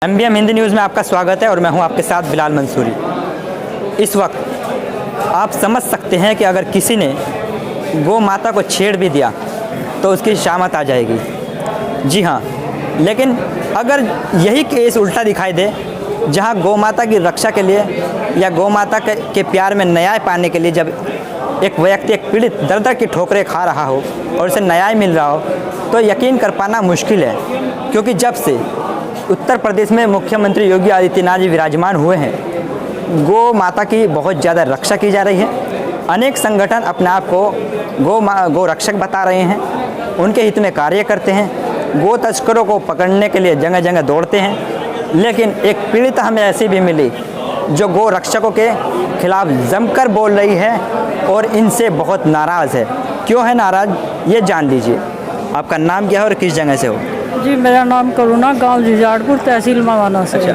MBM Hindi news में आपका स्वागत है और मैं हूं आपके साथ बिलाल मंसूरी। इस वक्त आप समझ सकते हैं कि अगर किसी ने गौ माता को छेड़ भी दिया तो उसकी शामत आ जाएगी। जी हाँ, लेकिन अगर यही केस उल्टा दिखाई दे, जहां गौ माता की रक्षा के लिए या गौ माता के प्यार में न्याय पाने के लिए जब एक व्यक्ति, एक पीड़ित दर-दर की ठोकरें खा रहा हो और उसे न्याय मिल रहा हो, तो यकीन कर पाना मुश्किल है। क्योंकि जब से उत्तर प्रदेश में मुख्यमंत्री योगी आदित्यनाथ जी विराजमान हुए हैं, गौ माता की बहुत ज़्यादा रक्षा की जा रही है। अनेक संगठन अपने आप को गौ रक्षक बता रहे हैं, उनके हित में कार्य करते हैं, गौ तस्करों को पकड़ने के लिए जगह जगह दौड़ते हैं। लेकिन एक पीड़ित हमें ऐसी भी मिली जो गौ रक्षकों के खिलाफ जमकर बोल रही है और इनसे बहुत नाराज़ है। क्यों है नाराज़, ये जान लीजिए। आपका नाम क्या है और किस जगह से हो? जी, मेरा नाम करुणा, गांव जुजाड़पुर, तहसील मवाना से। अच्छा,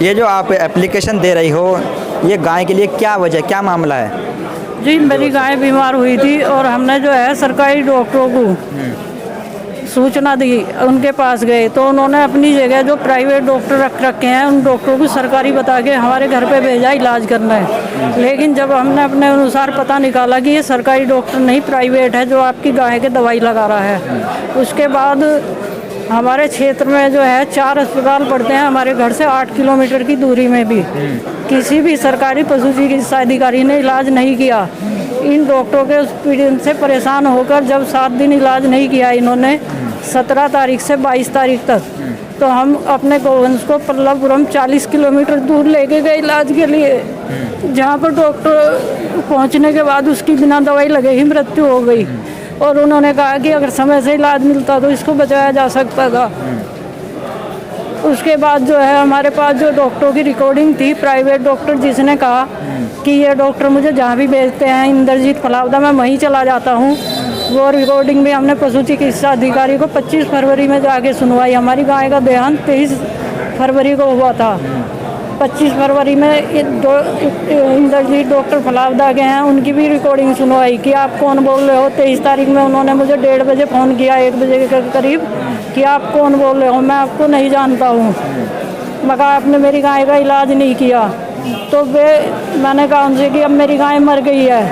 ये जो आप एप्लीकेशन दे रही हो, ये गाय के लिए क्या वजह, क्या मामला है? जी, मेरी गाय बीमार हुई थी और हमने जो है सरकारी डॉक्टरों को सूचना दी, उनके पास गए तो उन्होंने अपनी जगह जो प्राइवेट डॉक्टर रख रखे हैं उन डॉक्टरों को सरकारी बता के हमारे घर पे भेजा इलाज करने। लेकिन जब हमने अपने अनुसार पता निकाला कि ये सरकारी डॉक्टर नहीं, प्राइवेट है जो आपकी गाय के दवाई लगा रहा है, उसके बाद हमारे क्षेत्र में जो है 4 अस्पताल पड़ते हैं हमारे घर से 8 किलोमीटर की दूरी में भी। किसी भी सरकारी पशु चिकित्सा अधिकारी ने इलाज नहीं किया। इन डॉक्टरों के पीड़ित से परेशान होकर जब 7 दिन इलाज नहीं किया इन्होंने, 17 तारीख से 22 तारीख तक, तो हम अपने गौवंश को पल्लापुरम 40 किलोमीटर दूर लेके गए इलाज के लिए, जहाँ पर डॉक्टर पहुँचने के बाद उसकी बिना दवाई लगे ही मृत्यु हो गई। और उन्होंने कहा कि अगर समय से इलाज मिलता तो इसको बचाया जा सकता था। उसके बाद जो है हमारे पास जो डॉक्टरों की रिकॉर्डिंग थी, प्राइवेट डॉक्टर जिसने कहा कि ये डॉक्टर मुझे जहाँ भी भेजते हैं, इंद्रजीत फलावदा, मैं वहीं चला जाता हूँ, वो रिकॉर्डिंग भी हमने पशु चिकित्सा अधिकारी को 25 फरवरी में जाके सुनवाई। हमारी गाय का देहांत 23 फरवरी को हुआ था। 25 फरवरी में इंद्रजीत डॉक्टर फलावदा के हैं, उनकी भी रिकॉर्डिंग सुनवाई कि आप कौन बोल रहे हो। 23 तारीख में उन्होंने मुझे 1:30 बजे फ़ोन किया, 1 बजे के करीब, कि आप कौन बोल रहे हो, मैं आपको नहीं जानता हूँ। मगर आपने मेरी गाय का इलाज नहीं किया। तो मैंने कहा उनसे कि अब मेरी गाय मर गई है।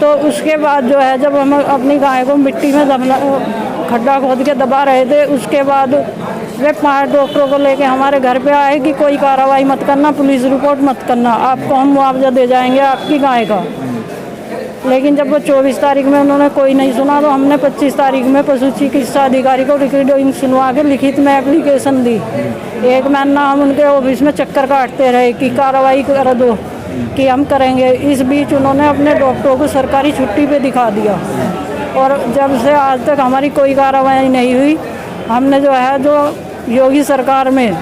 तो उसके बाद जो है जब हम अपनी गाय को मिट्टी में खड्डा खोद के दबा रहे थे, उसके बाद वे 5 डॉक्टरों को लेके हमारे घर पे आए कि कोई कार्रवाई मत करना, पुलिस रिपोर्ट मत करना, आपको हम मुआवजा दे जाएंगे आपकी गाय का। लेकिन जब वो 24 तारीख में उन्होंने कोई नहीं सुना, तो हमने 25 तारीख में पशु चिकित्सा अधिकारी को रिकॉर्डिंग सुनवा के लिखित में एप्लीकेशन दी। 1 महीना हम उनके ऑफिस में चक्कर काटते रहे कि कार्रवाई कर दो, कि हम करेंगे। इस बीच उन्होंने अपने डॉक्टरों को सरकारी छुट्टी पे दिखा दिया और जब से आज तक हमारी कोई कार्रवाई नहीं हुई। हमने जो है, जो योगी सरकार में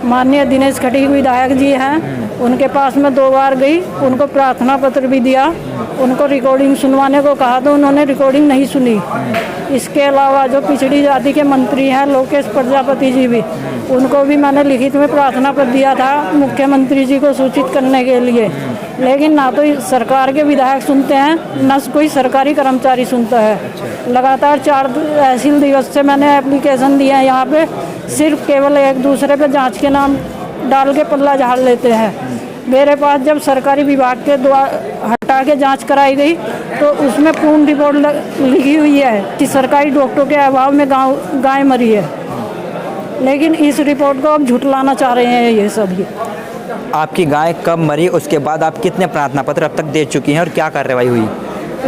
माननीय दिनेश खटीक विधायक जी हैं, उनके पास में 2 बार गई, उनको प्रार्थना पत्र भी दिया, उनको रिकॉर्डिंग सुनवाने को कहा तो उन्होंने रिकॉर्डिंग नहीं सुनी। इसके अलावा जो पिछड़ी जाति के मंत्री हैं लोकेश प्रजापति जी भी, उनको भी मैंने लिखित में प्रार्थना पत्र दिया था मुख्यमंत्री जी को सूचित करने के लिए। लेकिन ना तो सरकार के विधायक सुनते हैं, न कोई सरकारी कर्मचारी सुनता है। लगातार 4 तहसील दिवस से मैंने एप्लीकेशन दिया है यहाँ पे, सिर्फ केवल एक दूसरे पे जांच के नाम डाल के पल्ला झाड़ लेते हैं। मेरे पास जब सरकारी विभाग के द्वारा हटा के जांच कराई गई तो उसमें पूर्ण रिपोर्ट लिखी हुई है कि सरकारी डॉक्टरों के अभाव में गाय मरी है। लेकिन इस रिपोर्ट को अब झुठलाना चाह रहे हैं ये सब। आपकी गाय कब मरी, उसके बाद आप कितने प्रार्थना पत्र अब तक दे चुकी हैं और क्या कार्रवाई हुई?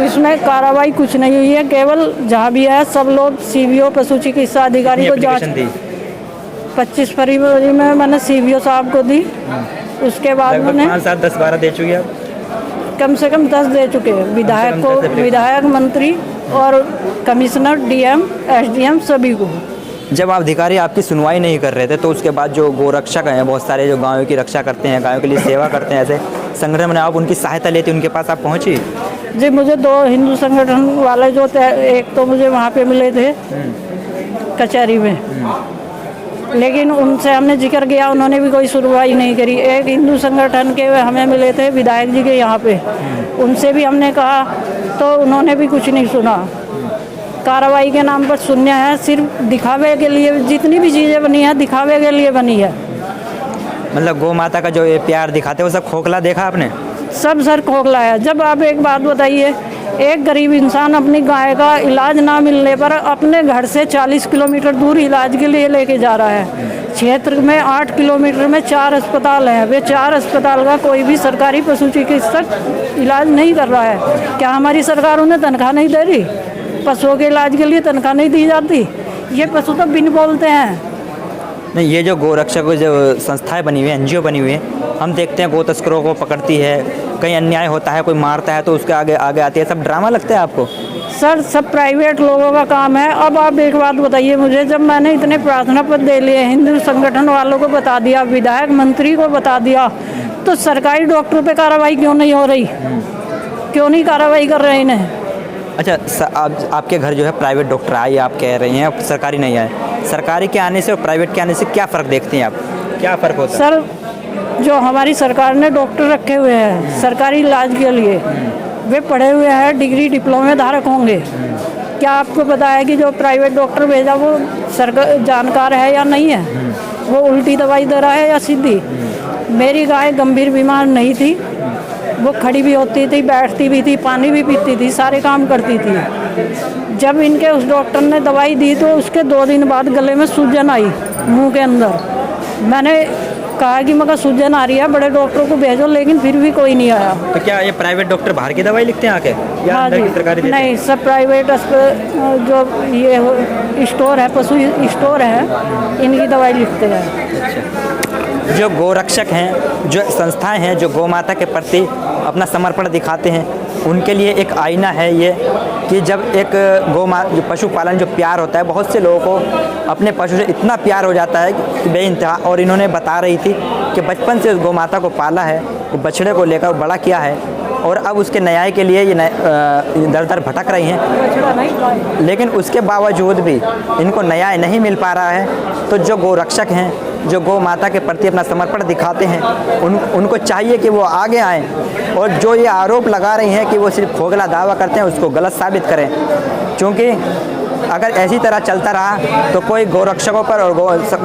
इसमें कार्रवाई कुछ नहीं हुई है, केवल जहाँ भी है सब लोग CBO पशु चिकित्सा अधिकारी को जांच दी। 25 फरवरी में मैंने CBO साहब को दी। उसके बाद मैंने 5, 7, 10, 12 दे चुकी है। कम से कम 10 दे चुके हैं विधायक को, विधायक, मंत्री और कमिश्नर, DM, SDM सभी को। जब आप अधिकारी आपकी सुनवाई नहीं कर रहे थे तो उसके बाद जो गोरक्षक हैं, बहुत सारे जो गायों की रक्षा करते हैं, गायों के लिए सेवा करते हैं, ऐसे संगठन में आप उनकी सहायता लेती, उनके पास आप पहुंची? जी, मुझे 2 हिंदू संगठन वाले जो थे, एक तो मुझे वहाँ पे मिले थे कचहरी में, लेकिन उनसे हमने जिक्र किया, उन्होंने भी कोई सुनवाई नहीं करी। एक हिंदू संगठन के हमें मिले थे विधायक जी के यहाँ पे, उनसे भी हमने कहा तो उन्होंने भी कुछ नहीं सुना। कार्रवाई के नाम पर शून्य है, सिर्फ दिखावे के लिए जितनी भी चीज़ें बनी है दिखावे के लिए बनी है। मतलब गौ माता का जो ये प्यार दिखाते हैं वो सब खोखला देखा आपने? सब सर खोखला है। जब आप एक बात बताइए, एक गरीब इंसान अपनी गाय का इलाज ना मिलने पर अपने घर से 40 किलोमीटर दूर इलाज के लिए लेके जा रहा है। क्षेत्र में 8 किलोमीटर में 4 अस्पताल हैं, वे 4 अस्पताल का कोई भी सरकारी पशु चिकित्सक इलाज नहीं कर रहा है। क्या हमारी सरकार उन्हें तनख्वाह नहीं दे रही? पशुओं के इलाज के लिए तनख्वाह नहीं दी जाती? ये पशु तो बिन बोलते हैं। नहीं, ये जो गोरक्षक जो संस्थाएं बनी हुई है, एनजीओ बनी हुई है, हम देखते हैं गो तस्करों को पकड़ती है, कहीं अन्याय होता है, कोई मारता है तो उसके आगे आगे आती है, सब ड्रामा लगता है आपको? सर सब प्राइवेट लोगों का काम है। अब आप एक बात बताइए मुझे, जब मैंने इतने प्रार्थना पत्र दे लिए, हिंदू संगठन वालों को बता दिया, विधायक मंत्री को बता दिया, तो सरकारी डॉक्टरों पे कार्रवाई क्यों नहीं हो रही? क्यों नहीं कार्रवाई कर रहे इन्हें? अच्छा, आपके घर जो है प्राइवेट डॉक्टर आए, आप कह रही हैं, सरकारी नहीं आए। सरकारी के आने से और प्राइवेट के आने से क्या फ़र्क देखते हैं आप? क्या फ़र्क होता है? सर जो हमारी सरकार ने डॉक्टर रखे हुए हैं सरकारी इलाज के लिए, वे पढ़े हुए हैं, डिग्री डिप्लोमे धारक होंगे। क्या आपको पता है कि जो प्राइवेट डॉक्टर भेजा वो सरकार जानकार है या नहीं है? वो उल्टी दवाई दे रहा है या सीधी? मेरी गाय गंभीर बीमार नहीं थी, वो खड़ी भी होती थी, बैठती भी थी, पानी भी पीती थी, सारे काम करती थी। जब इनके उस डॉक्टर ने दवाई दी तो उसके 2 दिन बाद गले में सूजन आई, मुंह के अंदर। मैंने कहा कि मगर सूजन आ रही है, बड़े डॉक्टर को भेजो, लेकिन फिर भी कोई नहीं आया। तो क्या ये प्राइवेट डॉक्टर बाहर की दवाई लिखते हैं आके या हाँ अंदर जी, की सरकारी देते हैं? नहीं, सब प्राइवेट जो ये स्टोर है, पशु स्टोर है, इनकी दवाई लिखते हैं। जो गोरक्षक हैं, जो संस्थाएं हैं जो गौ माता के प्रति अपना समर्पण दिखाते हैं, उनके लिए एक आईना है ये कि जब एक जो पशुपालन जो प्यार होता है, बहुत से लोगों को अपने पशु से इतना प्यार हो जाता है कि बेइंतहा। और इन्होंने बता रही थी कि बचपन से उस गौ माता को पाला है, वो बछड़े को लेकर बड़ा किया है और अब उसके न्याय के लिए ये दर दर भटक रही हैं, लेकिन उसके बावजूद भी इनको न्याय नहीं मिल पा रहा है। तो जो गोरक्षक हैं, जो गौ माता के प्रति अपना समर्पण दिखाते हैं, उनको चाहिए कि वो आगे आएँ और जो ये आरोप लगा रही हैं कि वो सिर्फ खोखला दावा करते हैं, उसको गलत साबित करें। क्योंकि अगर ऐसी तरह चलता रहा तो कोई गोरक्षकों पर और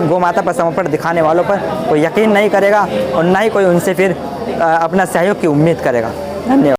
गौ माता पर समर्पण दिखाने वालों पर कोई यकीन नहीं करेगा और ना ही कोई उनसे फिर अपना सहयोग की उम्मीद करेगा। धन्यवाद।